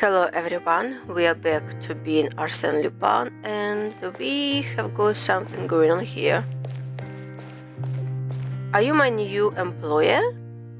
Hello everyone, we are back to being Arsene Lupin and we have got something going on here. Are you my new employer?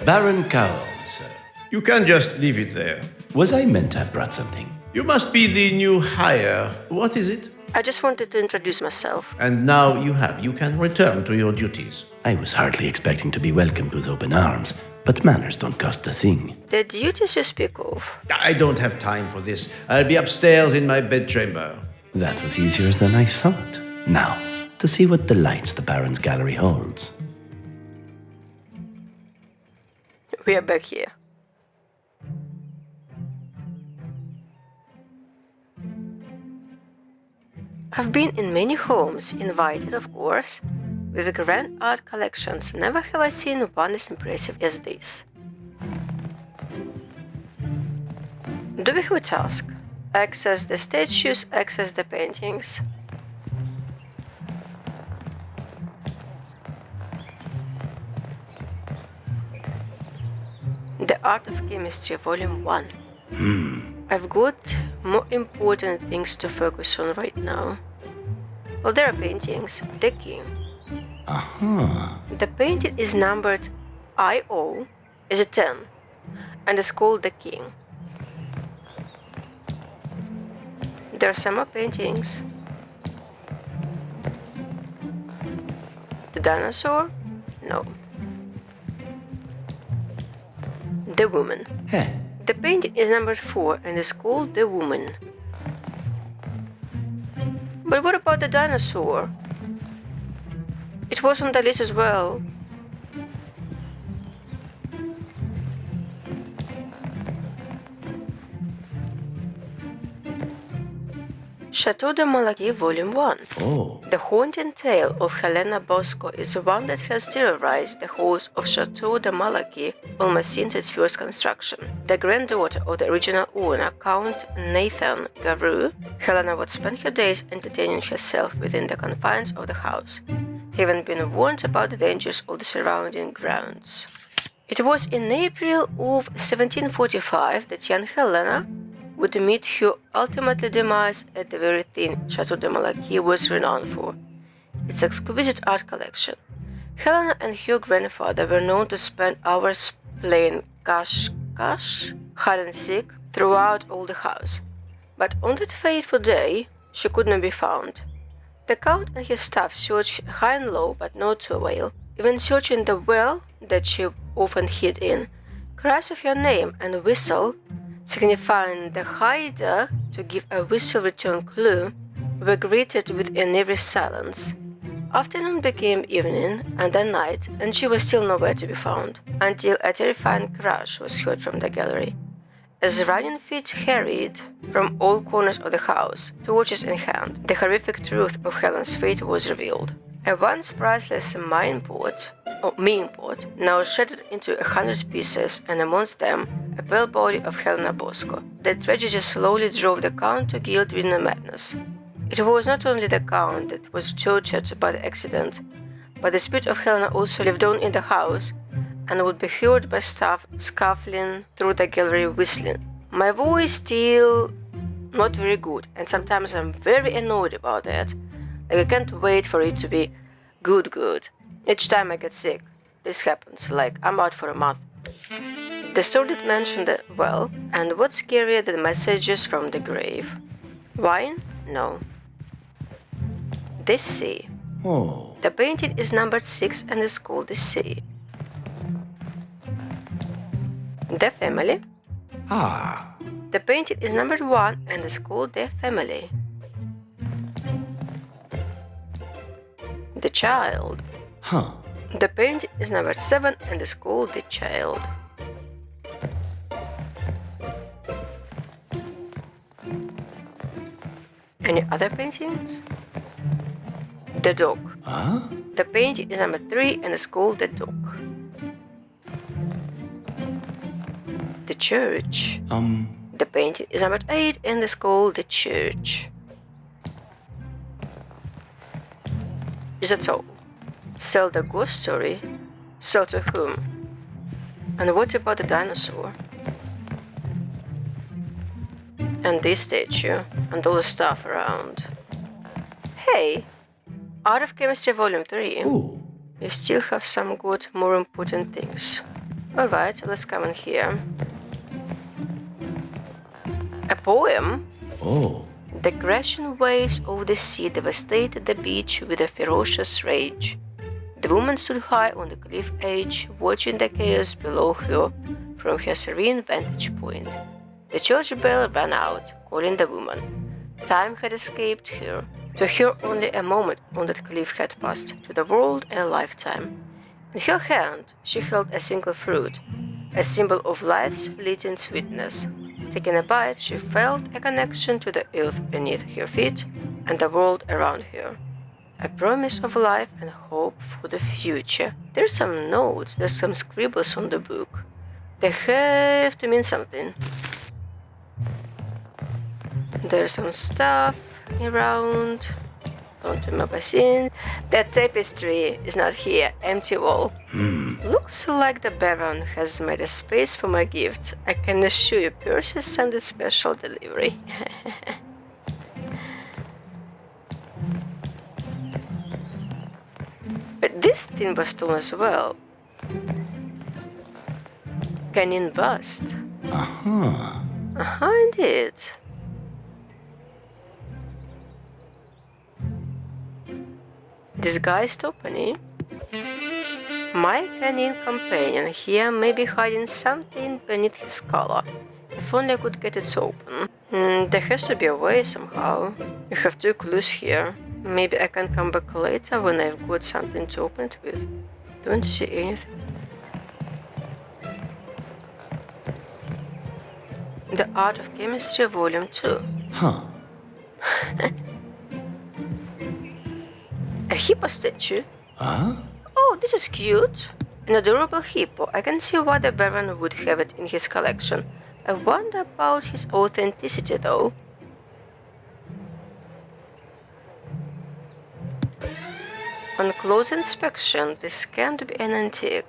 Baron Cowell, sir. You can't just leave it there. Was I meant to have brought something? You must be the new hire. What is it? I just wanted to introduce myself. And now you have. You can return to your duties. I was hardly expecting to be welcomed with open arms, but manners don't cost a thing. The duties you speak of. I don't have time for this. I'll be upstairs in my bedchamber. That was easier than I thought. Now, to see what delights the Baron's gallery holds. We are back here. I've been in many homes, invited of course, with grand art collections. Never have I seen one as impressive as this. Do we have a task? Access the statues, access the paintings. The Art of Chemistry, Volume 1. I've got more important things to focus on right now. Well, there are paintings. The King. The painting is numbered IO, is a 10, and is called The King. There are some more paintings. The Dinosaur? No. The Woman. The painting is numbered 4 and is called The Woman. But what about the dinosaur? It was on the list as well. Chateau de Malaquis, Volume 1. The haunting tale of Helena Bosco is one that has terrorized the halls of Chateau de Malaquis almost since its first construction. The granddaughter of the original owner, Count Nathan Garou, Helena would spend her days entertaining herself within the confines of the house, having been warned about the dangers of the surrounding grounds. It was in April of 1745 that young Helena would meet her ultimate demise at the very thing Chateau de Malaquis was renowned for, its exquisite art collection. Helena and her grandfather were known to spend hours playing cache-cache, hide-and-seek, throughout all the house. But on that fateful day, she could not be found. The Count and his staff searched high and low, but not to avail, even searching the well that she often hid in. Cries of her name and whistle, signifying the hider to give a whistle-return clue, were greeted with a nervous silence. Afternoon became evening and then night, and she was still nowhere to be found, until a terrifying crash was heard from the gallery. As running feet hurried from all corners of the house, torches in hand, the horrific truth of Helen's fate was revealed. A once priceless mean pot, now shattered into 100 pieces, and amongst them a pale body of Helena Bosco. The tragedy slowly drove the Count to guilt-ridden madness. It was not only the Count that was tortured by the accident, but the spirit of Helena also lived on in the house and would be heard by staff scuffling through the gallery whistling. My voice still not very good, and sometimes I'm very annoyed about that. Like I can't wait for it to be good. Each time I get sick, this happens, like I'm out for a month. The story did mention the well, and what's scarier than messages from the grave? Wine? No. The Sea. The painting is numbered 6 and is called The Sea. The Family. The painting is numbered 1 and is called The Family. The Child. The painting is numbered 7 and is called The Child. Any other paintings? The Dog. The painting is number 3 and is called The Dog. The Church. The painting is number 8 and is called The Church. Is that all? Sell the ghost story? Sell to whom? And what about the dinosaur? And this statue, and all the stuff around. Hey, Art of Chemistry Volume 3. Ooh. You still have some good, more important things. Alright, let's come in here. A poem? Oh. The crashing waves of the sea devastated the beach with a ferocious rage. The woman stood high on the cliff edge, watching the chaos below her from her serene vantage point. The church bell rang out, calling the woman. Time had escaped her. To her only a moment on that cliff had passed, to the world a lifetime. In her hand she held a single fruit, a symbol of life's fleeting sweetness. Taking a bite, she felt a connection to the earth beneath her feet and the world around her. A promise of life and hope for the future. There's some notes, there's some scribbles on the book. They have to mean something. There's some stuff around. Don't remember seeing. The tapestry is not here, empty wall. Looks like the Baron has made a space for my gift. I can assure you Percy sent a special delivery. But this thing was stolen as well. Canyon bust. Indeed. Disguised opening. My canine companion here may be hiding something beneath his collar. If only I could get it open. There has to be a way somehow. I have 2 clues here. Maybe I can come back later when I've got something to open it with. Don't see anything. The Art of Chemistry Volume 2. Huh. A hippo statue? Huh? Oh, this is cute. An adorable hippo. I can see why the Baron would have it in his collection. I wonder about his authenticity though. On close inspection, this can't be an antique.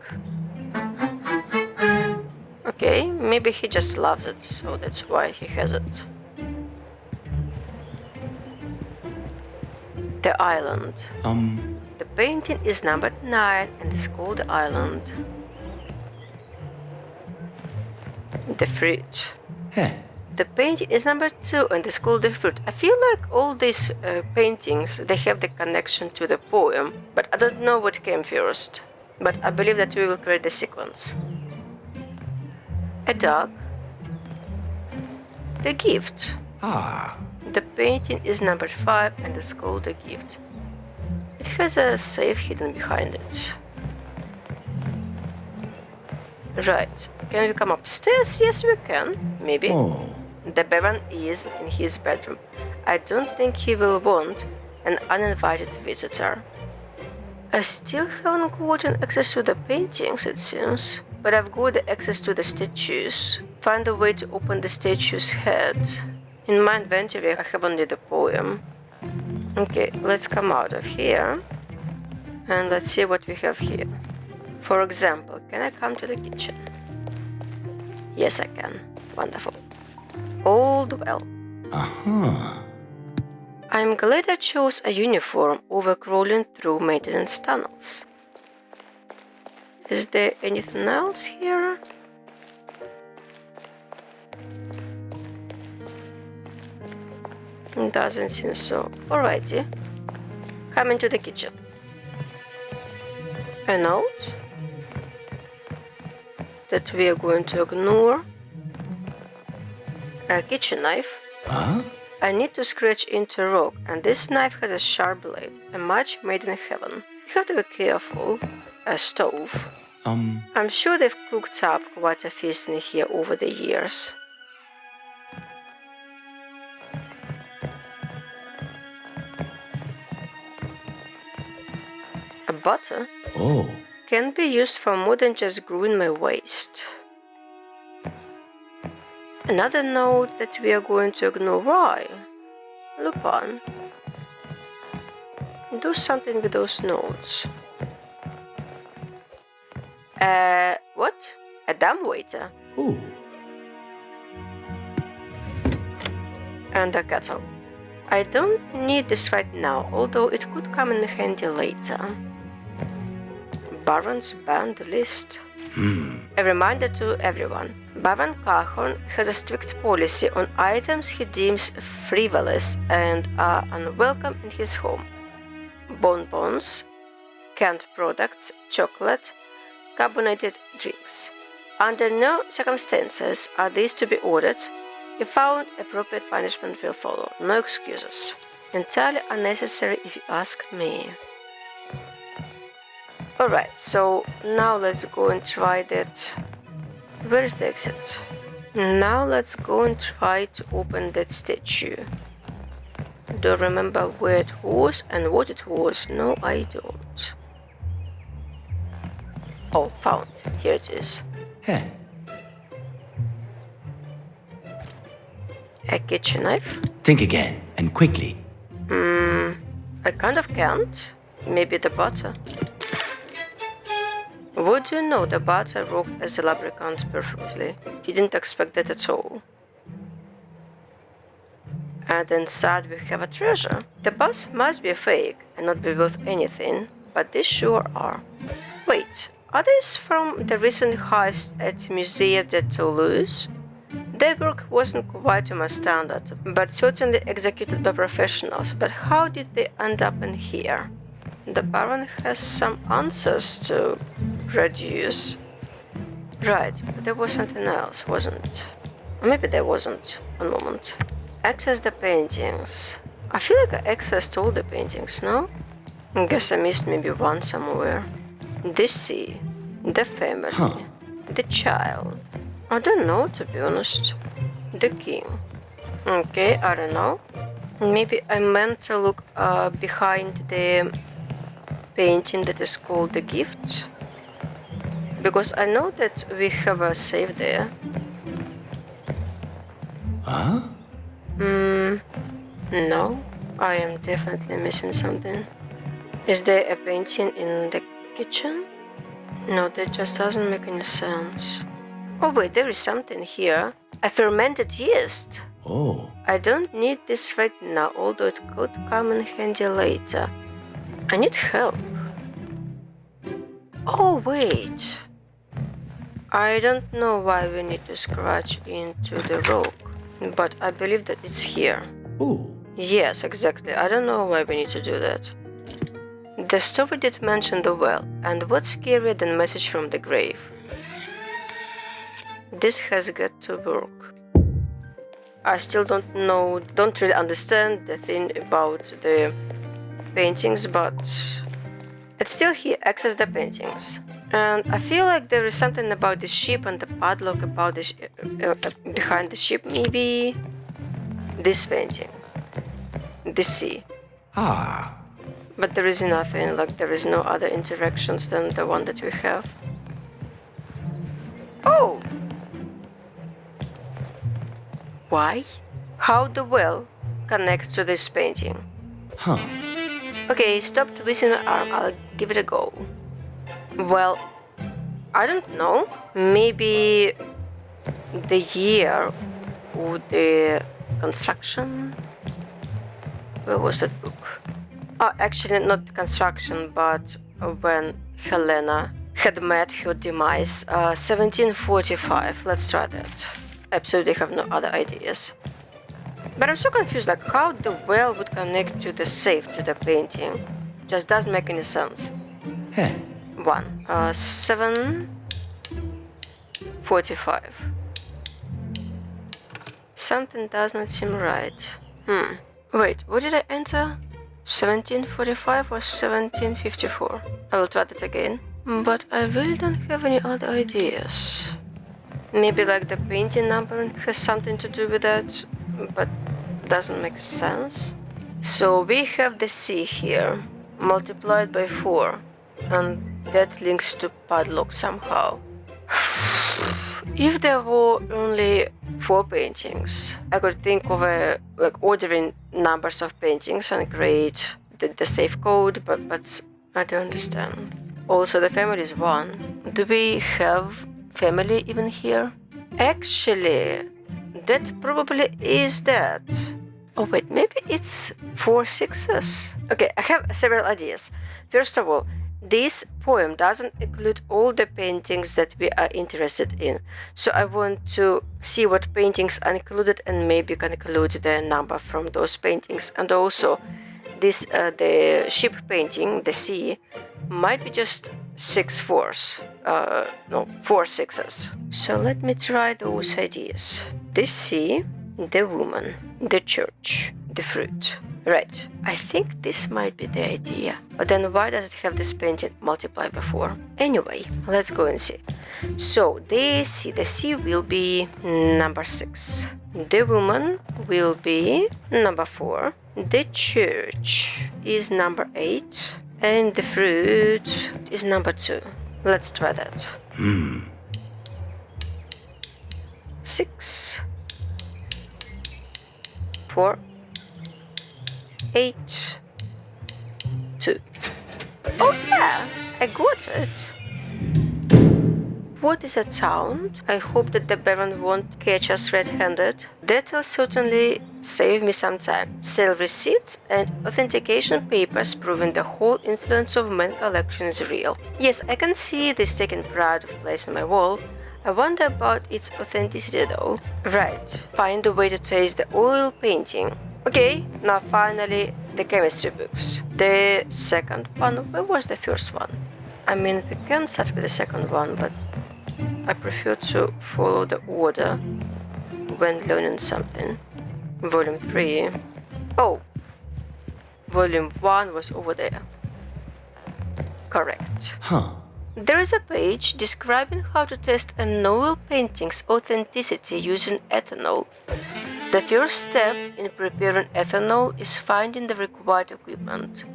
Okay, maybe he just loves it, so that's why he has it. The island. The painting is numbered 9 and is called the island. The fruit. Heh. The painting is number 2 and is called the fruit. I feel like all these paintings, they have the connection to the poem, but I don't know what came first. But I believe that we will create the sequence. A dog. The gift. Ah. The painting is number 5 and is called the gift. It has a safe hidden behind it. Right. Can we come upstairs? Yes, we can. Maybe. Oh. The Baron is in his bedroom. I don't think he will want an uninvited visitor. I still haven't gotten access to the paintings, it seems. But I've got the access to the statues. Find a way to open the statue's head. In my inventory, I have only the poem. Okay, let's come out of here. And let's see what we have here. For example, can I come to the kitchen? Yes, I can. Wonderful. All well. I'm glad I chose a uniform over crawling through maintenance tunnels. Is there anything else here? Doesn't seem so. Alrighty. Come into the kitchen. A note that we are going to ignore. A kitchen knife. Huh? I need to scratch into rock, and this knife has a sharp blade, a match made in heaven. You have to be careful. A stove. I'm sure they've cooked up quite a feast in here over the years. A butter Oh. can be used for more than just growing my waist. Another note that we are going to ignore. Why? Lupin. Do something with those notes. What? A dumbwaiter? Ooh. and a kettle. I don't need this right now, although it could come in handy later. Baron's banned list. A reminder to everyone. Baron Cahorn has a strict policy on items he deems frivolous and are unwelcome in his home. Bonbons, canned products, chocolate, carbonated drinks. Under no circumstances are these to be ordered. If found, appropriate punishment will follow. No excuses. Entirely unnecessary if you ask me. Alright, so now let's go and try that. Where is the exit? Now let's go and try to open that statue. Do I remember where it was and what it was? No, I don't. Oh, found. Here it is. Heh. A kitchen knife? Think again, and quickly. I kind of can't. Maybe the butter. Would you know the butter worked as a lubricant perfectly? Didn't expect that at all. And inside we have a treasure. The bus must be a fake and not be worth anything, but these sure are. Wait, are these from the recent heist at Musée de Toulouse? Their work wasn't quite to my standard, but certainly executed by professionals. But how did they end up in here? The Baron has some answers to produce. Right, but there was something else, wasn't it? Or maybe there wasn't. One moment. Access the paintings. I feel like I accessed all the paintings, no? I guess I missed maybe one somewhere. The sea, the family, the child. I don't know, to be honest. The king. Okay, I don't know. Maybe I meant to look behind the painting that is called the gift. Because I know that we have a save there. Huh? No, I am definitely missing something. Is there a painting in the kitchen? No, that just doesn't make any sense. Oh wait, there is something here. A fermented yeast. Oh. I don't need this right now, although it could come in handy later. I need help. Oh wait. I don't know why we need to scratch into the rock, but I believe that it's here. Oh. Yes, exactly. I don't know why we need to do that. The story did mention the well, and what's scarier than message from the grave? This has got to work. I still don't really understand the thing about the paintings, but it's still here. Access the paintings. And I feel like there is something about the ship and the padlock about the behind the ship, maybe. This painting. The sea. Ah. But there is nothing, like there is no other interactions than the one that we have. Oh! Why? How the well connects to this painting? Huh. Okay, stop twisting my arm, I'll give it a go. Well, I don't know. Maybe the year or the construction? Where was that book? Oh, actually not the construction, but when Helena had met her demise. 1745, let's try that. Absolutely have no other ideas. But I'm so confused, like how the well would connect to the safe, to the painting. Just doesn't make any sense. Heh. 745. Something does not seem right. Wait, what did I enter? 1745 or 1754? I will try that again. But I really don't have any other ideas. Maybe like the painting number has something to do with that, but doesn't make sense. So we have the C here, multiplied by 4, and that links to padlock somehow. If there were only 4 paintings, I could think of ordering numbers of paintings and create the safe code, but I don't understand. Also, the family is 1. Do we have family even here? Actually, that probably is that. Oh wait, maybe it's 4 sixes? Okay, I have several ideas. First of all, this poem doesn't include all the paintings that we are interested in. So I want to see what paintings are included and maybe conclude the number from those paintings. And also, this the ship painting, the sea, might be just 6 fours. No, 4 sixes. So let me try those ideas. The sea, the woman, the church, the fruit. Right, I think this might be the idea. But then why does it have this painting multiply before? Anyway, let's go and see. So the sea will be number 6. The woman will be number 4. The church is number 8. And the fruit is number 2. Let's try that. 6, 4, 8, 2. Oh yeah, I got it. What is that sound? I hope that the Baron won't catch us red-handed. That'll certainly save me some time. Sale receipts and authentication papers proving the whole influence of man collection is real. Yes, I can see this taking pride of place on my wall. I wonder about its authenticity though. Right, find a way to taste the oil painting. Okay, now finally the chemistry books. The second one, where was the first one? I mean, we can start with the second one, but I prefer to follow the order when learning something. Volume 3. Oh, Volume 1 was over there. Correct. There is a page describing how to test an oil painting's authenticity using ethanol. The first step in preparing ethanol is finding the required equipment,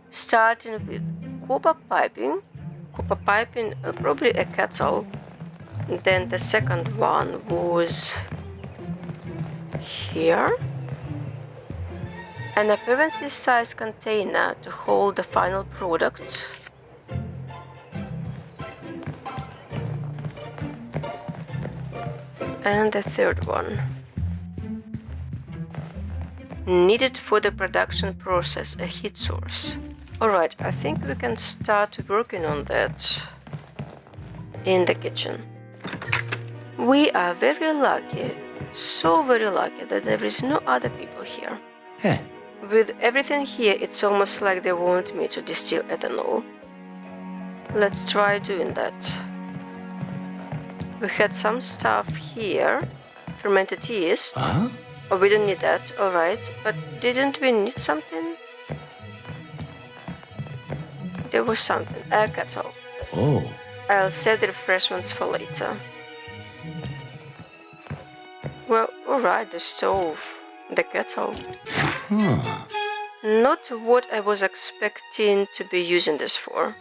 starting with copper piping, probably a kettle. Then the second one was here, an apparently sized container to hold the final product. And the third one, needed for the production process, a heat source. Alright, I think we can start working on that in the kitchen. We are very lucky, so very lucky that there is no other people here. Hey. With everything here, it's almost like they want me to distill ethanol. Let's try doing that. We had some stuff here, fermented yeast. Oh, we don't need that, alright. But didn't we need something? There was something, a kettle. Oh. I'll set the refreshments for later. Well, alright, the stove, the kettle. Not what I was expecting to be using this for.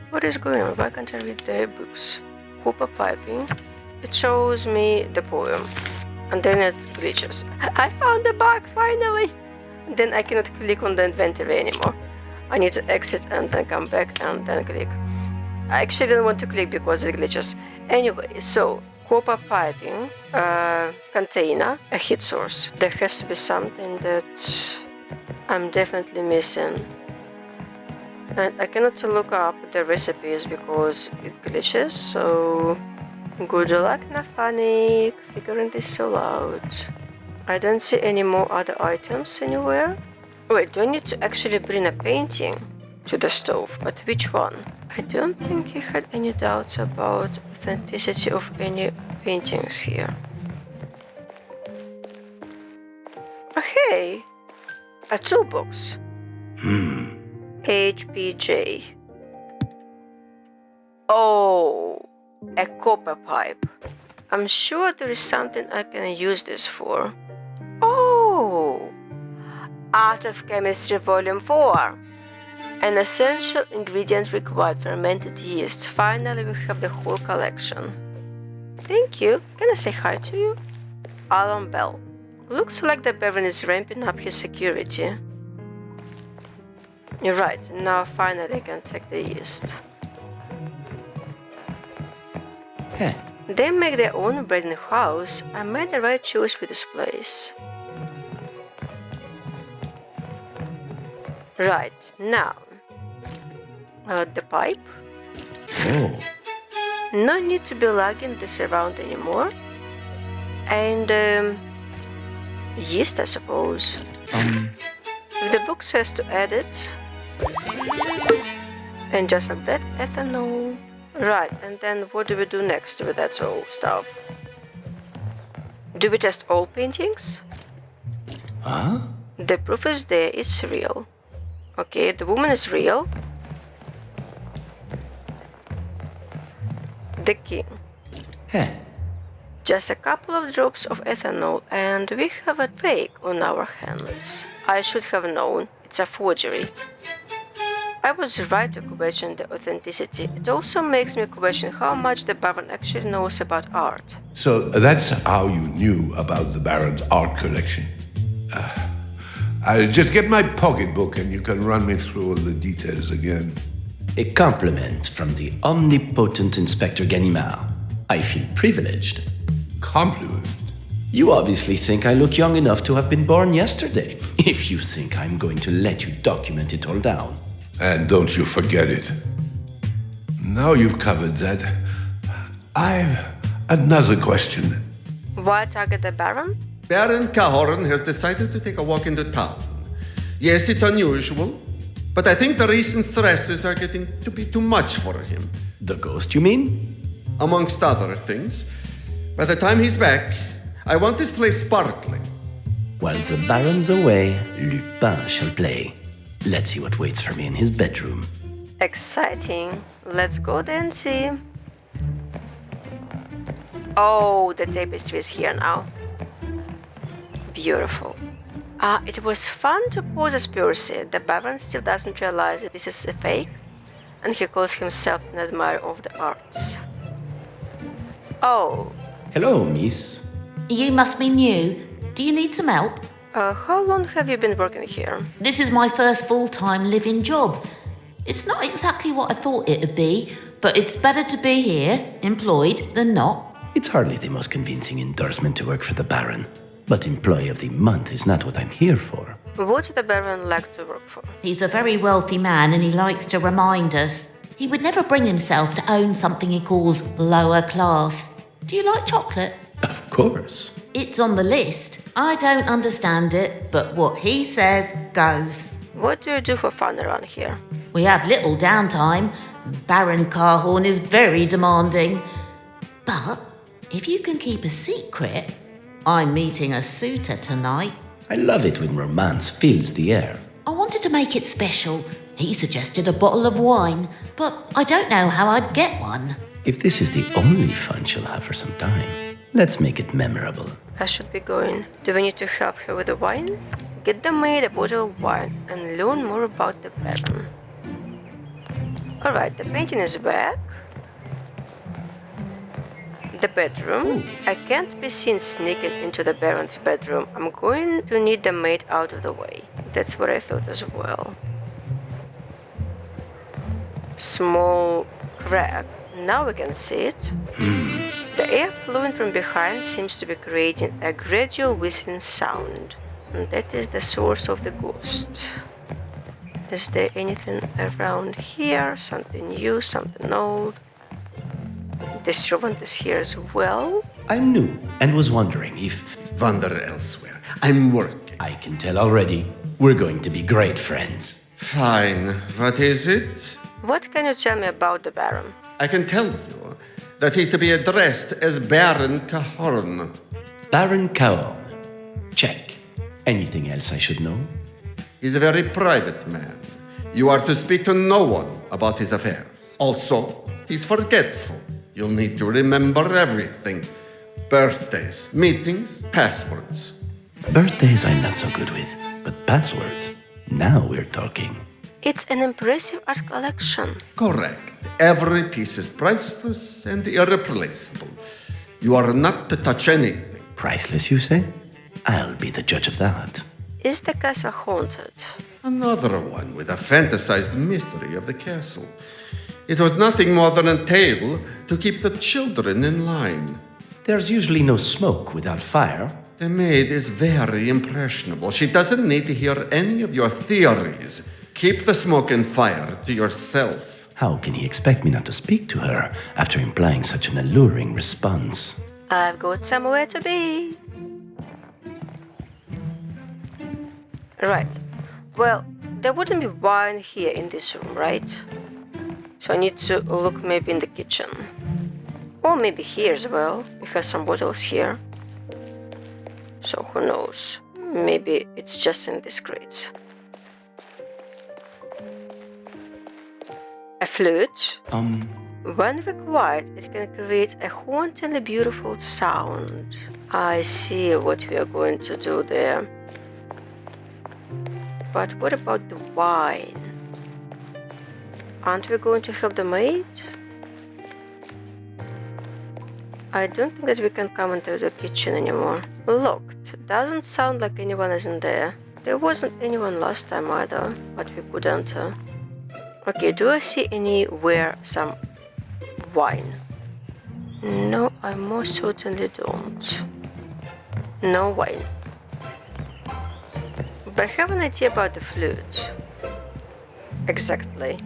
What is going on? Why can't I read the books? Copper piping. It shows me the poem. And then it glitches. I found the bug, finally! Then I cannot click on the inventory anymore. I need to exit and then come back and then click. I actually didn't want to click because it glitches. Anyway, so copper piping, container, a heat source. There has to be something that I'm definitely missing. And I cannot look up the recipes because it glitches, so good luck, Nafanik, figuring this all out. I don't see any more other items anywhere. Wait, do I need to actually bring a painting to the stove? But which one? I don't think he had any doubts about authenticity of any paintings here. Oh hey! A toolbox! HPJ. Oh, a copper pipe. I'm sure there is something I can use this for. Oh, Art of Chemistry Volume 4. An essential ingredient required, fermented yeast. Finally, we have the whole collection. Thank you. Can I say hi to you? Alarm bell. Looks like the Baron is ramping up his security. You're right, now finally I can take the yeast. Heh. They make their own bread in the house. I made the right choice with this place. Right, now. The pipe. Oh. No need to be lugging this around anymore. And, yeast, I suppose. If the book says to add it. And just like that, ethanol. Right, and then what do we do next with that old stuff? Do we test all paintings? Huh? The proof is there, it's real. Okay, the woman is real. The king. Heh. Just a couple of drops of ethanol and we have a fake on our hands. I should have known, it's a forgery. I was right to question the authenticity. It also makes me question how much the Baron actually knows about art. So that's how you knew about the Baron's art collection. I'll just get my pocketbook and you can run me through all the details again. A compliment from the omnipotent Inspector Ganimard. I feel privileged. Compliment? You obviously think I look young enough to have been born yesterday, if you think I'm going to let you document it all down. And don't you forget it. Now you've covered that, I've another question. Why target the Baron? Baron Cahorn has decided to take a walk into town. Yes, it's unusual, but I think the recent stresses are getting to be too much for him. The ghost, you mean? Amongst other things. By the time he's back, I want this place sparkling. While the Baron's away, Lupin shall play. Let's see what waits for me in his bedroom. Exciting. Let's go there and see. Oh, the tapestry is here now. Beautiful. It was fun to pose as Percy. The Baron still doesn't realize that this is a fake, and he calls himself an admirer of the arts. Oh. Hello, miss. You must be new. Do you need some help? How long have you been working here? This is my first full-time living job. It's not exactly what I thought it'd be, but it's better to be here, employed, than not. It's hardly the most convincing endorsement to work for the Baron, but Employee of the Month is not what I'm here for. What would the Baron like to work for? He's a very wealthy man and he likes to remind us. He would never bring himself to own something he calls lower class. Do you like chocolate? Of course. It's on the list. I don't understand it, but what he says goes. What do you do for fun around here? We have little downtime. Baron Cahorn is very demanding. But if you can keep a secret, I'm meeting a suitor tonight. I love it when romance fills the air. I wanted to make it special. He suggested a bottle of wine, but I don't know how I'd get one. If this is the only fun she'll have for some time, let's make it memorable. I should be going. Do we need to help her with the wine? Get the maid a bottle of wine and learn more about the Baron. Alright, the painting is back. The bedroom. I can't be seen sneaking into the Baron's bedroom. I'm going to need the maid out of the way. That's what I thought as well. Small crack. Now we can see it. The air flowing from behind seems to be creating a gradual whistling sound. And that is the source of the ghost. Is there anything around here? Something new, something old? The servant is here as well. I'm new and was wondering if... Wander elsewhere. I'm working. I can tell already. We're going to be great friends. Fine. What is it? What can you tell me about the Baron? I can tell you that he's to be addressed as Baron Cahorn. Baron Cahorn. Check. Anything else I should know? He's a very private man. You are to speak to no one about his affairs. Also, he's forgetful. You'll need to remember everything. Birthdays, meetings, passwords. Birthdays I'm not so good with, but passwords, now we're talking. It's an impressive art collection. Correct. Every piece is priceless and irreplaceable. You are not to touch anything. Priceless, you say? I'll be the judge of that. Is the castle haunted? Another one with a fantasized mystery of the castle. It was nothing more than a tale to keep the children in line. There's usually no smoke without fire. The maid is very impressionable. She doesn't need to hear any of your theories. Keep the smoke and fire to yourself. How can he expect me not to speak to her after implying such an alluring response? I've got somewhere to be. Right. Well, there wouldn't be wine here in this room, right? So I need to look maybe in the kitchen. Or maybe here as well. We have some bottles here. So who knows? Maybe it's just in these crates. A flute. When required, it can create a hauntingly beautiful sound. I see what we are going to do there. But what about the wine? Aren't we going to help the maid? I don't think that we can come into the kitchen anymore. Locked. Doesn't sound like anyone is in there. There wasn't anyone last time either, but we could enter. Okay, do I see anywhere some wine? No, I most certainly don't. No wine. But I have an idea about the flute. Exactly.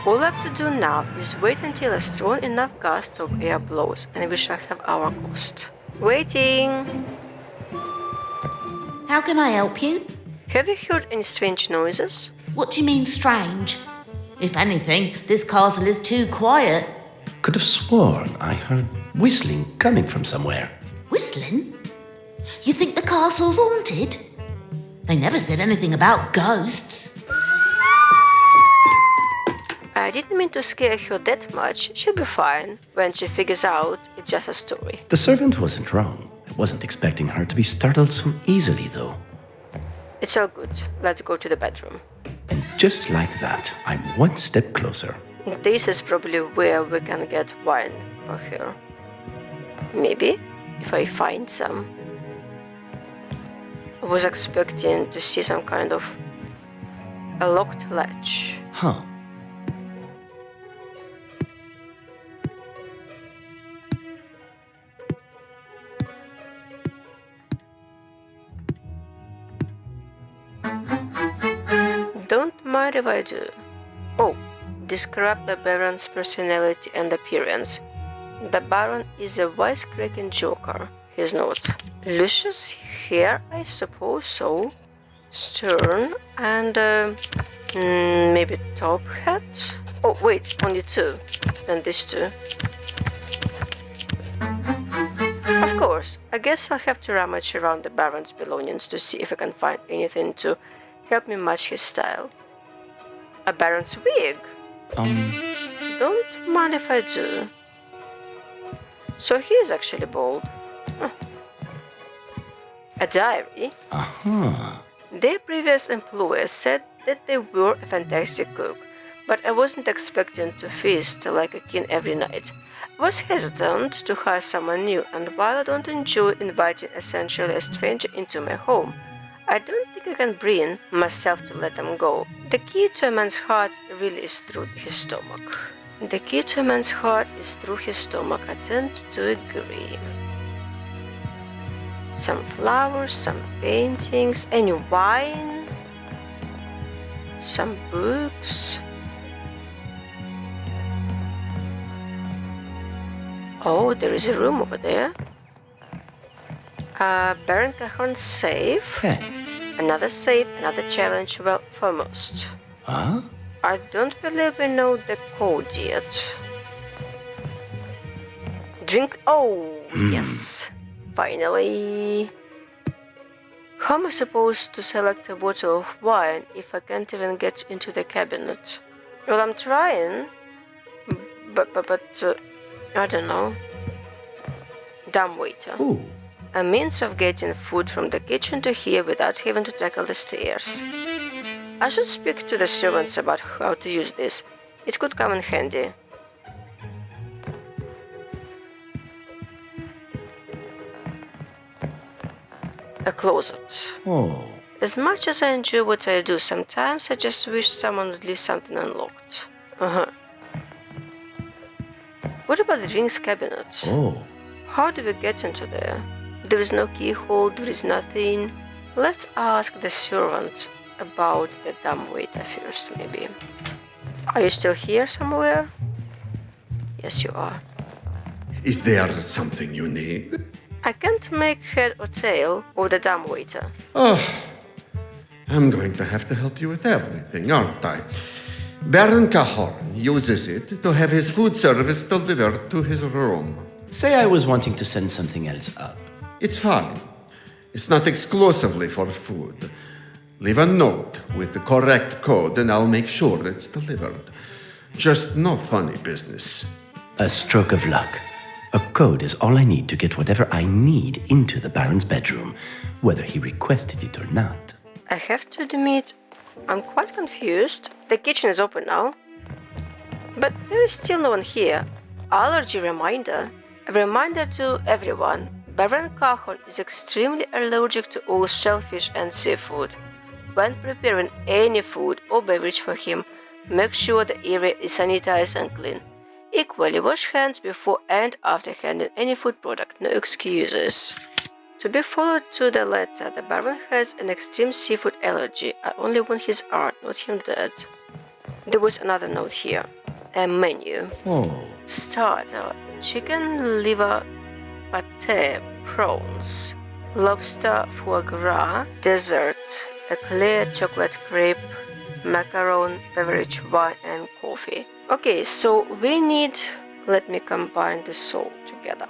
All I have to do now is wait until a strong enough gust of air blows and we shall have our ghost. Waiting! How can I help you? Have you heard any strange noises? What do you mean strange? If anything, this castle is too quiet. Could have sworn I heard whistling coming from somewhere. Whistling? You think the castle's haunted? They never said anything about ghosts. I didn't mean to scare her that much. She'll be fine when she figures out it's just a story. The servant wasn't wrong. I wasn't expecting her to be startled so easily, though. It's all good. Let's go to the bedroom. And just like that, I'm one step closer. This is probably where we can get wine for her. Maybe, if I find some. I was expecting to see some kind of a locked latch. Huh. Don't mind if I do. Oh, describe the Baron's personality and appearance. The Baron is a wisecracking joker. He's not. Luscious hair, I suppose so. Stern and maybe top hat? Oh wait, only two. Then these two. Of course, I guess I'll have to rummage around the Baron's belongings to see if I can find anything to help me match his style. A Baron's wig? Don't mind if I do. So he is actually bald. Huh. A diary? Their previous employer said that they were a fantastic cook, but I wasn't expecting to feast like a king every night. I was hesitant to hire someone new, and while I don't enjoy inviting essentially a stranger into my home, I don't think I can bring myself to let them go. The key to a man's heart really is through his stomach. The key to a man's heart is through his stomach. I tend to agree. Some flowers, some paintings, any wine, some books. Oh, there is a room over there. Baron Cahorn's safe. Another safe, another challenge, well, foremost. Huh? I don't believe we know the code yet. Drink. Oh, yes. Finally. How am I supposed to select a bottle of wine if I can't even get into the cabinet? Well, I'm trying. But I don't know. Dumb waiter. Ooh. A means of getting food from the kitchen to here without having to tackle the stairs. I should speak to the servants about how to use this. It could come in handy. A closet. Oh. As much as I enjoy what I do, sometimes I just wish someone would leave something unlocked. What about the drinks cabinet? Oh. How do we get into there? There is no keyhole, there is nothing. Let's ask the servant about the dumbwaiter first, maybe. Are you still here somewhere? Yes, you are. Is there something you need? I can't make head or tail of the dumbwaiter. I'm going to have to help you with everything, aren't I? Baron Cahorn uses it to have his food service delivered to his room. Say I was wanting to send something else up. It's fine. It's not exclusively for food. Leave a note with the correct code and I'll make sure it's delivered. Just no funny business. A stroke of luck. A code is all I need to get whatever I need into the Baron's bedroom, whether he requested it or not. I have to admit, I'm quite confused. The kitchen is open now, but there is still no one here. Allergy reminder. A reminder to everyone. Baron Cahorn is extremely allergic to all shellfish and seafood. When preparing any food or beverage for him, make sure the area is sanitized and clean. Equally, wash hands before and after handling any food product. No excuses. To be followed to the letter, the Baron has an extreme seafood allergy. I only want his art, not him dead. There was another note here. A menu. Oh. Starter. Chicken liver pate, prawns. Lobster foie gras. Dessert. Eclair chocolate crepe. Macaron, beverage, wine and coffee. Okay, so we need... Let me combine this all together.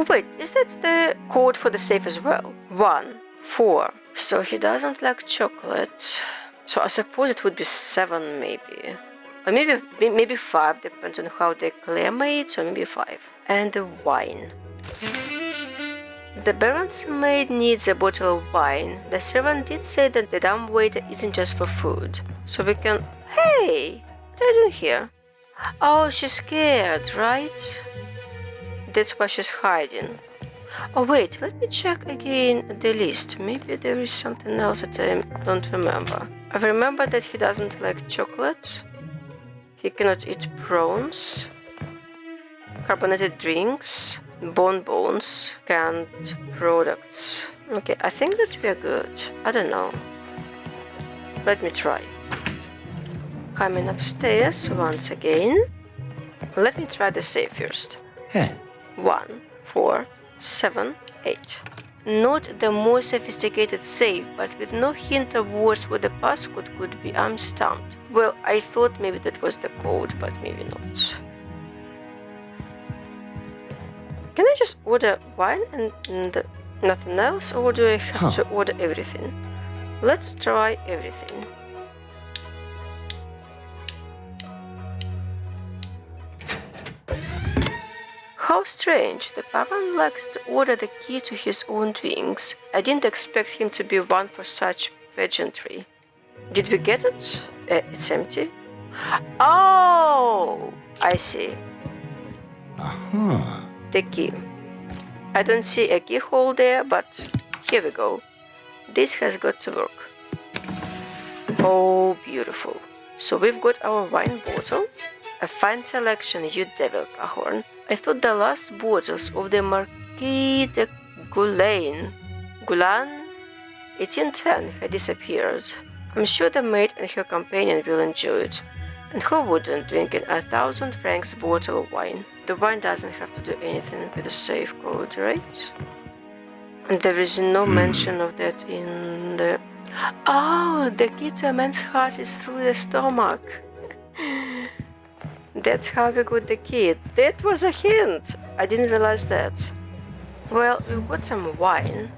Wait, is that the code for the safe as well? 1, 4. So he doesn't like chocolate. So I suppose it would be 7 maybe. Or maybe 5, depends on how the eclair made, so maybe 5. And the wine. The Baron's maid needs a bottle of wine. The servant did say that the dumbwaiter isn't just for food. So we can... Hey! What are you doing here? Oh, she's scared, right? That's why she's hiding. Oh wait, let me check again the list. Maybe there is something else that I don't remember. I remember that he doesn't like chocolate. He cannot eat prawns. Carbonated drinks. Bonbons. Canned products. Okay, I think that we are good. I don't know. Let me try. Coming upstairs once again. Let me try the safe first. Hey. 1, 4, 7, 8. Not the more sophisticated safe, but with no hint of words what the passcode could be. I'm stumped. Well, I thought maybe that was the code, but maybe not. Can I just order wine and nothing else, or do I have to order everything? Let's try everything. How strange, the Baron likes to order the key to his own drinks. I didn't expect him to be one for such pageantry. Did we get it? It's empty. Oh! I see. The key. I don't see a keyhole there, but here we go. This has got to work. Oh, beautiful. So we've got our wine bottle. A fine selection, you devil, Cahorn. I thought the last bottles of the Marquis de Gulan 1810 had disappeared. I'm sure the maid and her companion will enjoy it. And who wouldn't, drinking 1,000 francs bottle of wine? The wine doesn't have to do anything with the safe code, right? And there is no mention of that in the... Oh, the key to a man's heart is through the stomach. That's how we got the key. That was a hint. I didn't realize that. Well, we've got some wine,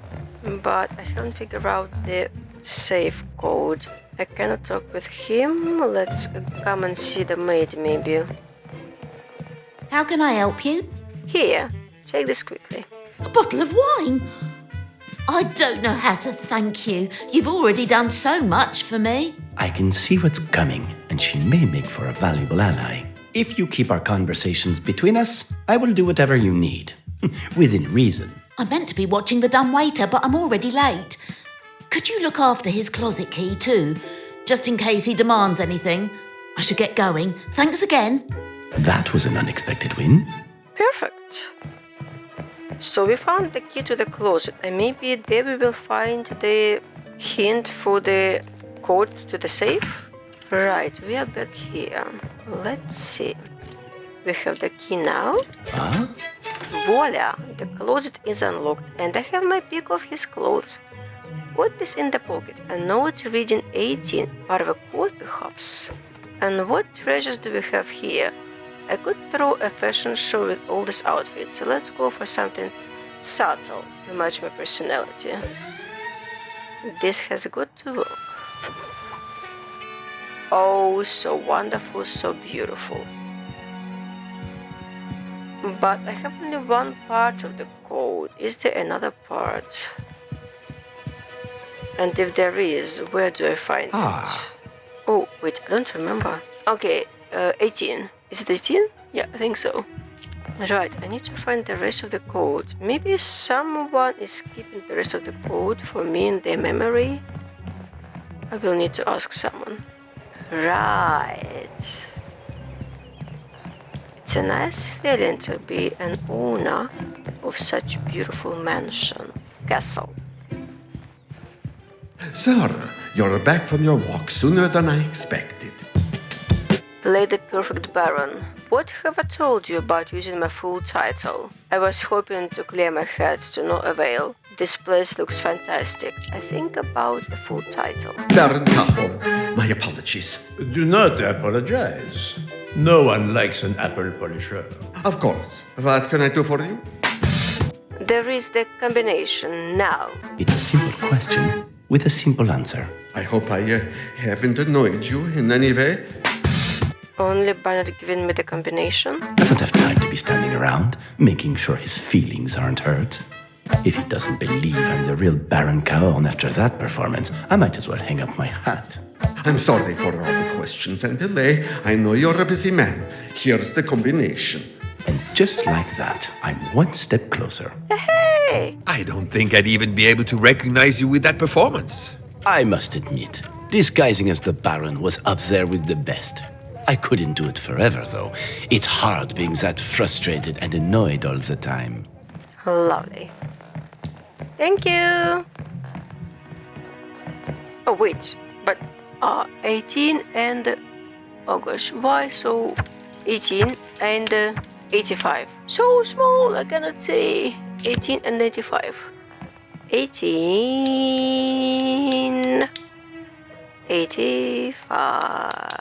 but I haven't figured out the safe code. I cannot talk with him. Let's come and see the maid, maybe. How can I help you? Here, take this quickly. A bottle of wine? I don't know how to thank you. You've already done so much for me. I can see what's coming, and she may make for a valuable ally. If you keep our conversations between us, I will do whatever you need. Within reason. I meant to be watching the dumbwaiter, but I'm already late. could you look after his closet key too, just in case he demands anything? I should get going. Thanks again. That was an unexpected win. Perfect. So we found the key to the closet, and maybe there we will find the hint for the code to the safe. Right, we are back here. Let's see. We have the key now. Voila! The closet is unlocked, and I have my pick of his clothes. What is in the pocket? A note reading 18, part of a code perhaps. And what treasures do we have here? I could throw a fashion show with all these outfits, so let's go for something subtle to match my personality. This has got to work. Oh, so wonderful, so beautiful. But I have only one part of the code. Is there another part? And if there is, where do I find it? Oh, wait, I don't remember. Okay, 18. Is it 18? Yeah, I think so. Right, I need to find the rest of the code. Maybe someone is keeping the rest of the code for me in their memory. I will need to ask someone. Right. It's a nice feeling to be an owner of such beautiful mansion, castle. Sir, you're back from your walk sooner than I expected. Play the perfect Baron. What have I told you about using my full title? I was hoping to clear my head to no avail. This place looks fantastic. I think about a full title. Baron Cahorn, my apologies. Do not apologize. No one likes an apple polisher. Of course. What can I do for you? There is the combination now. It's a simple question with a simple answer. I hope I haven't annoyed you in any way. Only by not giving me the combination? Doesn't have time to be standing around, making sure his feelings aren't hurt. If he doesn't believe I'm the real Baron Caon after that performance, I might as well hang up my hat. I'm sorry for all the questions and delay. I know you're a busy man. Here's the combination. And just like that, I'm one step closer. Hey! I don't think I'd even be able to recognize you with that performance. I must admit, disguising as the Baron was up there with the best. I couldn't do it forever, though. It's hard being that frustrated and annoyed all the time. Lovely. Thank you! Oh, wait, but 18 and... Oh gosh, why so 18 and 85? So small, I cannot see. 18 and 85. 18... 85...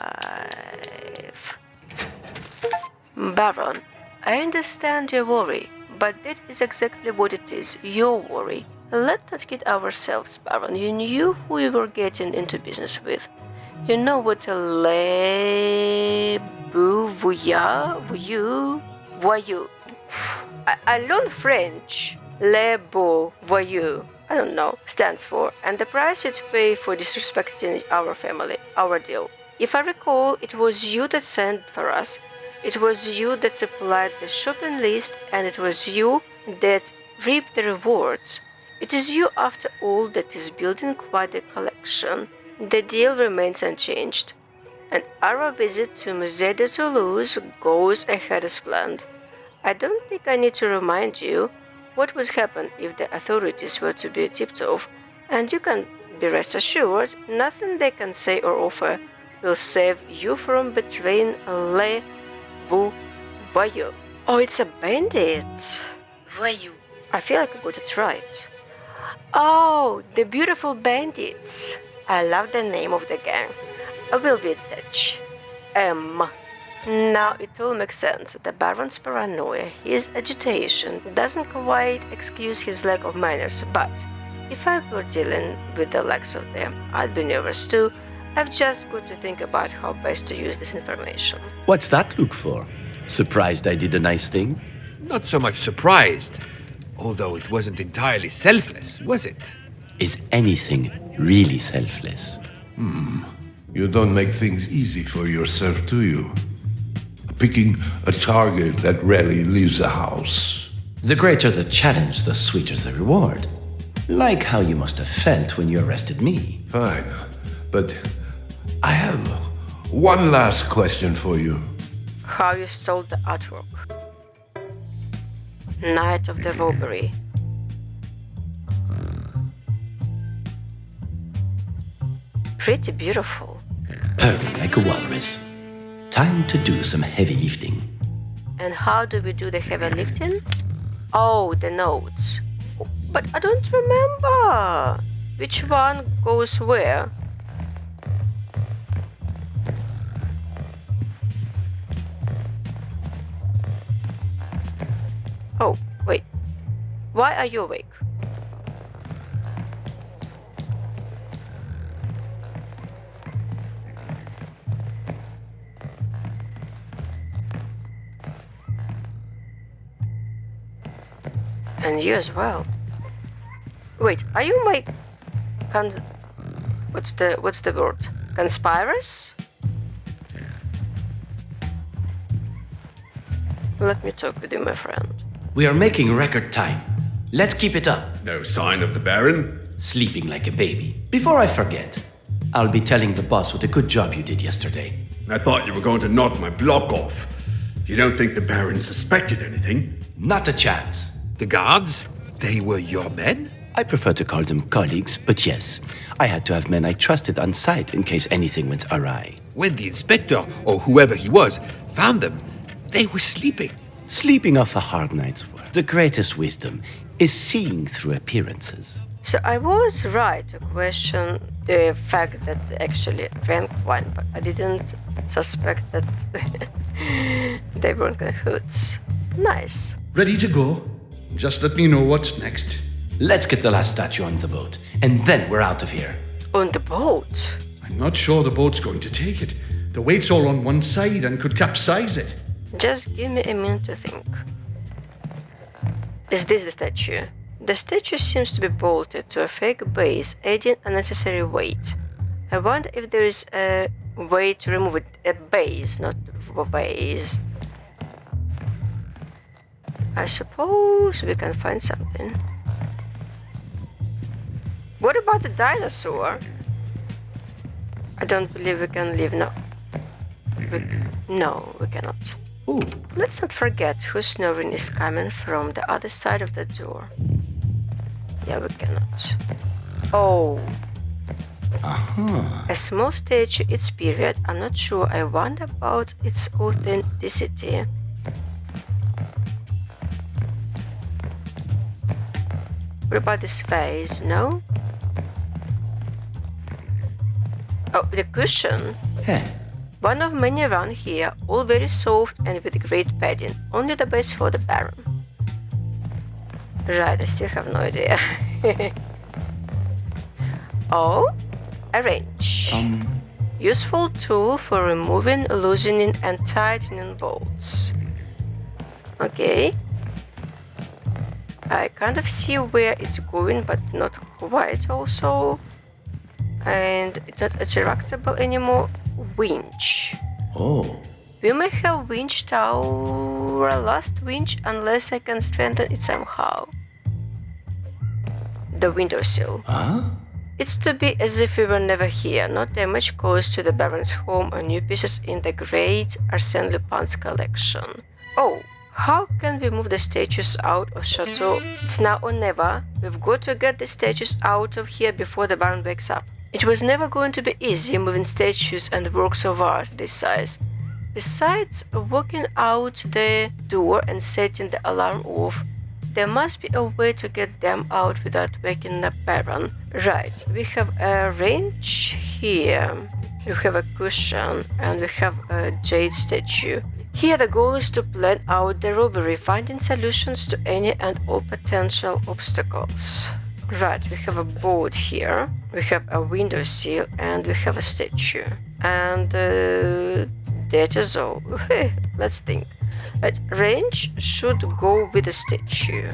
Baron, I understand your worry, but that is exactly what it is, your worry. Let's not kid ourselves, Baron. You knew who you were getting into business with. You know what a voyou. I learned French. Le beau voyou. I don't know, stands for, and the price you'd pay for disrespecting our family, our deal. If I recall, it was you that sent for us. It was you that supplied the shopping list, and it was you that reaped the rewards. It is you, after all, that is building quite a collection. The deal remains unchanged, and our visit to Musée de Toulouse goes ahead as planned. I don't think I need to remind you what would happen if the authorities were to be tipped off, and you can be rest assured nothing they can say or offer will save you from betraying Le Voyou. Oh, it's a bandit. Voyou. I feel like I got it right. Oh, the beautiful bandits. I love the name of the gang. I will be in touch. Now it all makes sense. The Baron's paranoia, his agitation, doesn't quite excuse his lack of manners, but if I were dealing with the likes of them, I'd be nervous too. I've just got to think about how best to use this information. What's that look for? Surprised I did a nice thing? Not so much surprised, although it wasn't entirely selfless, was it? Is anything really selfless? You don't make things easy for yourself, do you? Picking a target that rarely leaves the house. The greater the challenge, the sweeter the reward. Like how you must have felt when you arrested me. Fine. But I have one last question for you. How you stole the artwork. Night of the robbery. Pretty beautiful. Purring like a walrus. Time to do some heavy lifting. And how do we do the heavy lifting? Oh, the notes. But I don't remember. Which one goes where? Oh, wait. Why are you awake? And you as well. Wait, are you my what's the word? Conspirers? Let me talk with you, my friend. We are making record time. Let's keep it up. No sign of the Baron? Sleeping like a baby. Before I forget, I'll be telling the boss what a good job you did yesterday. I thought you were going to knock my block off. You don't think the Baron suspected anything? Not a chance. The guards? They were your men? I prefer to call them colleagues, but yes, I had to have men I trusted on site in case anything went awry. When the inspector, or whoever he was, found them, they were sleeping. Sleeping off a hard night's work. The greatest wisdom is seeing through appearances. So I was right to question the fact that they actually drank wine, but I didn't suspect that they weren't cahoots. Nice. Ready to go? Just let me know what's next. Let's get the last statue on the boat, and then we're out of here. On the boat? I'm not sure the boat's going to take it. The weight's all on one side and could capsize it. Just give me a minute to think. Is this the statue? The statue seems to be bolted to a fake base, adding unnecessary weight. I wonder if there is a way to remove it. A base, not a base. I suppose we can find something. What about the dinosaur? I don't believe we can leave now. No, we cannot. Ooh. Let's not forget whose snoring is coming from the other side of the door. Yeah, we cannot. Oh. A small statue, its period, I'm not sure. I wonder about its authenticity. What about this vase? No? Oh, the cushion. Hey. One of many around here, all very soft and with great padding. Only the best for the Baron. Right, I still have no idea. Oh, a wrench. Useful tool for removing, loosening and tightening bolts. Okay. I kind of see where it's going, but not quite also. And it's not retractable anymore. Winch. Oh. We may have winched our last winch unless I can strengthen it somehow. The windowsill. Huh? It's to be as if we were never here, no damage caused to the Baron's home or new pieces in the great Arsene Lupin's collection. Oh, how can we move the statues out of Chateau? It's now or never. We've got to get the statues out of here before the Baron wakes up. It was never going to be easy moving statues and works of art this size. Besides walking out the door and setting the alarm off, there must be a way to get them out without waking the Baron. Right, we have a wrench here, we have a cushion, and we have a jade statue. Here the goal is to plan out the robbery, finding solutions to any and all potential obstacles. Right, we have a board here, we have a windowsill, and we have a statue. And that is all. Let's think. Right, wrench should go with the statue.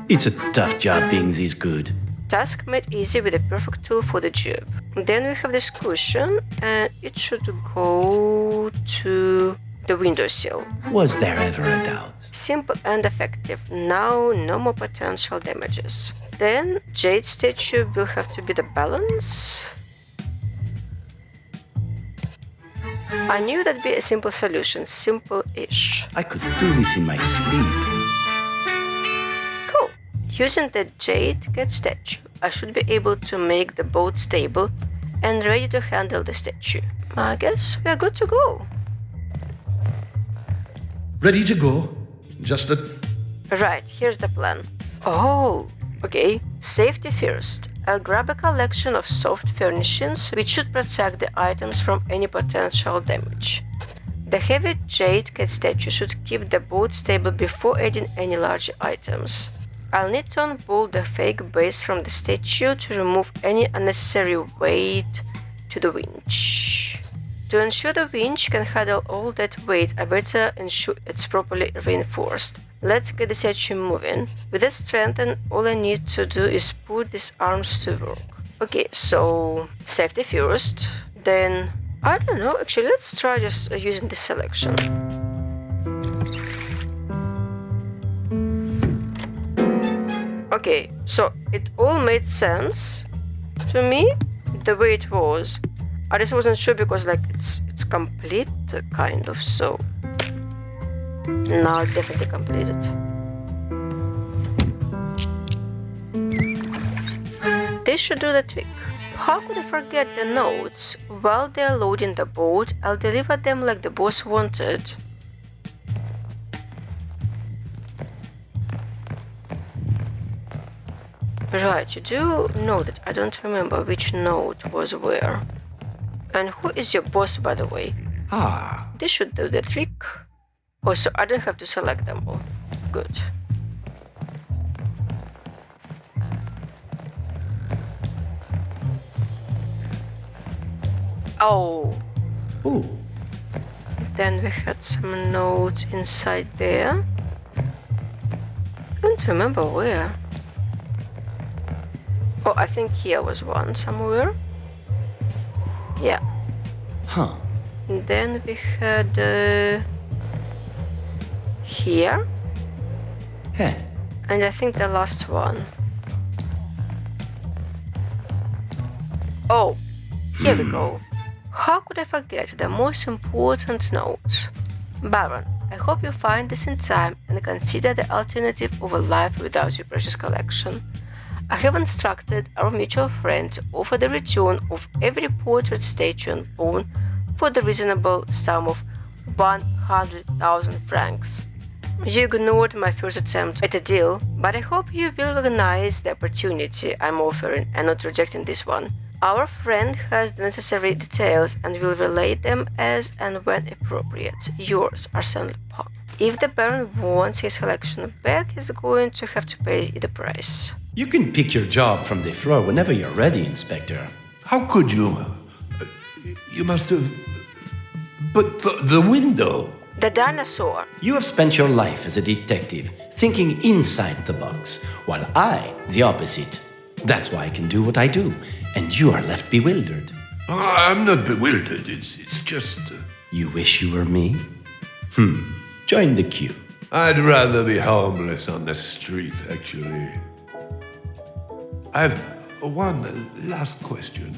It's a tough job being this good. Task made easy with a perfect tool for the job. Then we have this cushion, and it should go to the windowsill. Was there ever a doubt? Simple and effective. Now, no more potential damages. Then Jade statue will have to be the balance. I knew that'd be a simple solution, simple-ish. I could do this in my sleep. Cool. Using the Jade Cat statue, I should be able to make the boat stable and ready to handle the statue. I guess we are good to go. Ready to go? Just a... Right, here's the plan. Oh, okay. Safety first. I'll grab a collection of soft furnishings which should protect the items from any potential damage. The heavy Jade Cat statue should keep the boat stable before adding any larger items. I'll need to unbolt the fake base from the statue to remove any unnecessary weight to the winch. To ensure the winch can handle all that weight, I better ensure it's properly reinforced. Let's get the statue moving. With that strengthened, all I need to do is put these arms to work. Okay, so safety first, then I don't know, actually let's try just using this selection. Okay, so it all made sense to me the way it was. I just wasn't sure because like it's complete kind of, so now definitely completed. This should do the trick. How could I forget the notes? While they're loading the boat, I'll deliver them like the boss wanted. Right, you do know that I don't remember which note was where. And who is your boss, by the way? Ah, This should do the trick. Oh, so I don't have to select them all. Good. Oh. ooh, Then we had some notes inside there. I don't remember where. Oh, I think here was one somewhere. Yeah. huh. And then we had here. Heh. And I think the last one. Oh, here we go. How could I forget the most important note? Baron, I hope you find this in time and consider the alternative of a life without your precious collection. I have instructed our mutual friend to offer the return of every portrait, statue and bone for the reasonable sum of 100,000 francs. You ignored my first attempt at a deal, but I hope you will recognize the opportunity I'm offering and not rejecting this one. Our friend has the necessary details and will relay them as and when appropriate. Yours, Arsene Lupin. If the Baron wants his collection back, he's going to have to pay the price. You can pick your job from the floor whenever you're ready, Inspector. How could you? You must have... But the window... The Dinosaur. You have spent your life as a detective, thinking inside the box, while I, the opposite. That's why I can do what I do, and you are left bewildered. I'm not bewildered, it's just... You wish you were me? Join the queue. I'd rather be homeless on the street, actually. I've one last question.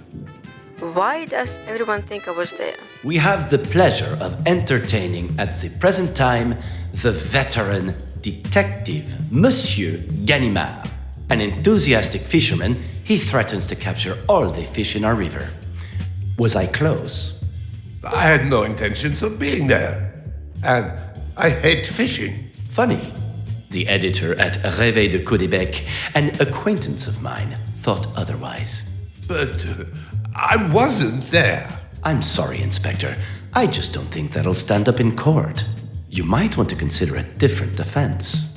Why does everyone think I was there? We have the pleasure of entertaining at the present time the veteran detective, Monsieur Ganimard. An enthusiastic fisherman, he threatens to capture all the fish in our river. Was I close? I had no intentions of being there. And I hate fishing. Funny. The editor at Réveil de Caudebec, an acquaintance of mine, thought otherwise. But I wasn't there. I'm sorry, Inspector. I just don't think that'll stand up in court. You might want to consider a different defense.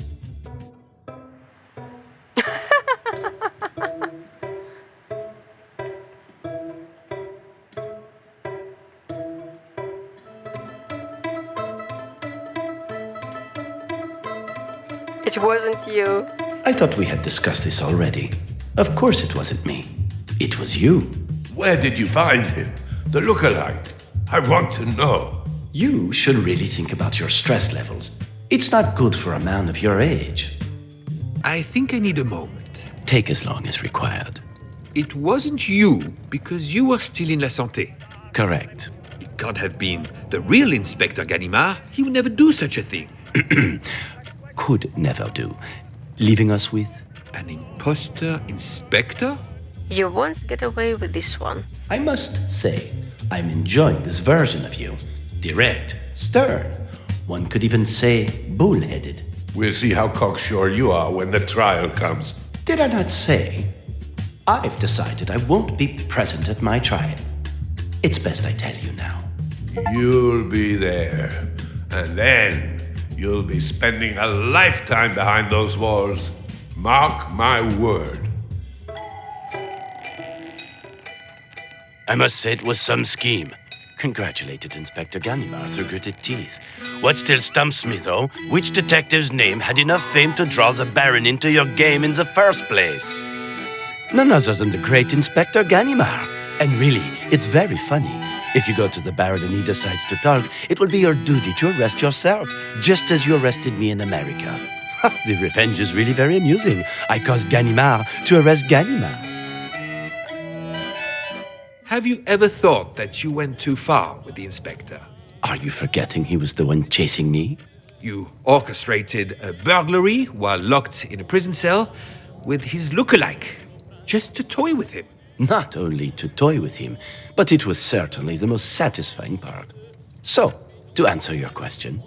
It wasn't you. I thought we had discussed this already. Of course it wasn't me. It was you. Where did you find him? The lookalike. I want to know. You should really think about your stress levels. It's not good for a man of your age. I think I need a moment. take as long as required. It wasn't you, because you were still in La Santé. Correct. It can't have been the real Inspector Ganimard. He would never do such a thing. Could never do. Leaving us with? An imposter inspector? You won't get away with this one. I must say, I'm enjoying this version of you. Direct, stern. One could even say bullheaded. We'll see how cocksure you are when the trial comes. Did I not say? I've decided I won't be present at my trial. It's best I tell you now. You'll be there. And then you'll be spending a lifetime behind those walls. Mark my word. I must say it was some scheme. Congratulated Inspector Ganimard through gritted teeth. What still stumps me, though, which detective's name had enough fame to draw the Baron into your game in the first place? None other than the great Inspector Ganimard. And really, it's very funny. If you go to the Baron and he decides to talk, it will be your duty to arrest yourself, just as you arrested me in America. The revenge is really very amusing. I caused Ganimard to arrest Ganimard. Have you ever thought that you went too far with the inspector? Are you forgetting he was the one chasing me? You orchestrated a burglary while locked in a prison cell with his lookalike, just to toy with him. Not only to toy with him, but it was certainly the most satisfying part. So, to answer your question,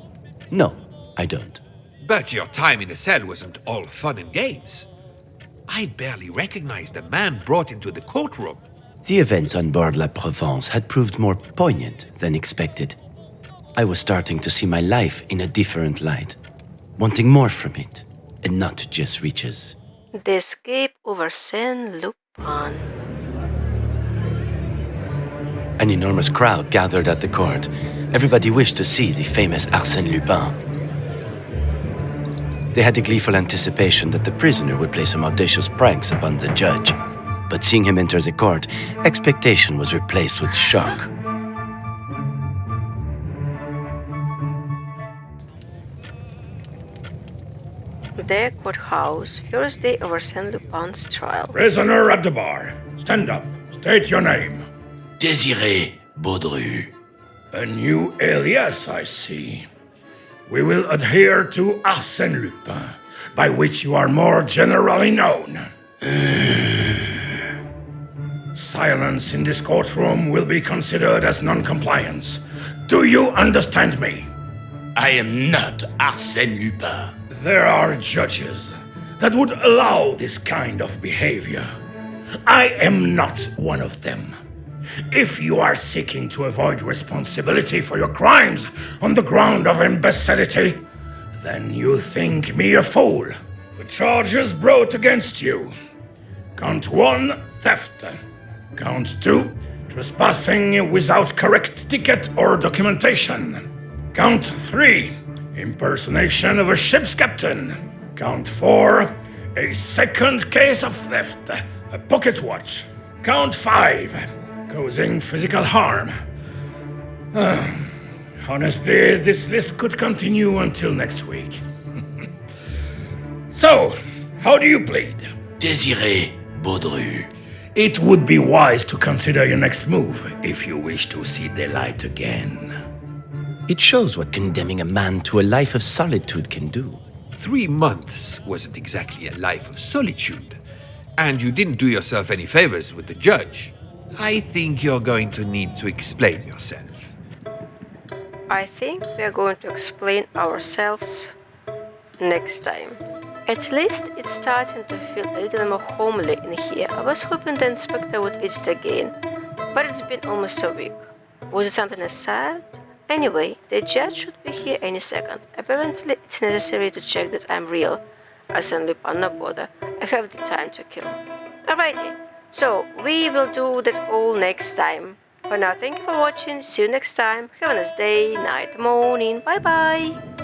no, I don't. But your time in a cell wasn't all fun and games. I barely recognized the man brought into the courtroom. The events on board La Provence had proved more poignant than expected. I was starting to see my life in a different light, wanting more from it, and not just riches. The escape of Arsene Lupin. An enormous crowd gathered at the court. Everybody wished to see the famous Arsene Lupin. They had a gleeful anticipation that the prisoner would play some audacious pranks upon the judge. But seeing him enter the court, expectation was replaced with shock. The courthouse, first day of Arsene Lupin's trial. Prisoner at the bar. Stand up. State your name. Désiré Baudru. A new alias, I see. We will adhere to Arsène Lupin, by which you are more generally known. Silence in this courtroom will be considered as non-compliance. Do you understand me? I am not Arsène Lupin. There are judges that would allow this kind of behavior. I am not one of them. If you are seeking to avoid responsibility for your crimes on the ground of imbecility, then you think me a fool. The charges brought against you. Count 1, theft. Count 2, trespassing without correct ticket or documentation. Count 3, impersonation of a ship's captain. Count 4, a second case of theft, a pocket watch. Count 5, causing physical harm. Honestly, this list could continue until next week. So, how do you plead? Désiré Baudru. It would be wise to consider your next move if you wish to see the light again. It shows what condemning a man to a life of solitude can do. 3 months wasn't exactly a life of solitude. And you didn't do yourself any favors with the judge. I think you're going to need to explain yourself. I think we are going to explain ourselves next time. At least it's starting to feel a little more homely in here. I was hoping the inspector would visit again, but it's been almost a week. Was it something aside? Anyway, the judge should be here any second. Apparently, it's necessary to check that I'm real. Arsene Lupin, no bother. I have the time to kill. Alrighty, so we will do that all next time. For now, thank you for watching. See you next time. Have a nice day, night, morning. Bye bye.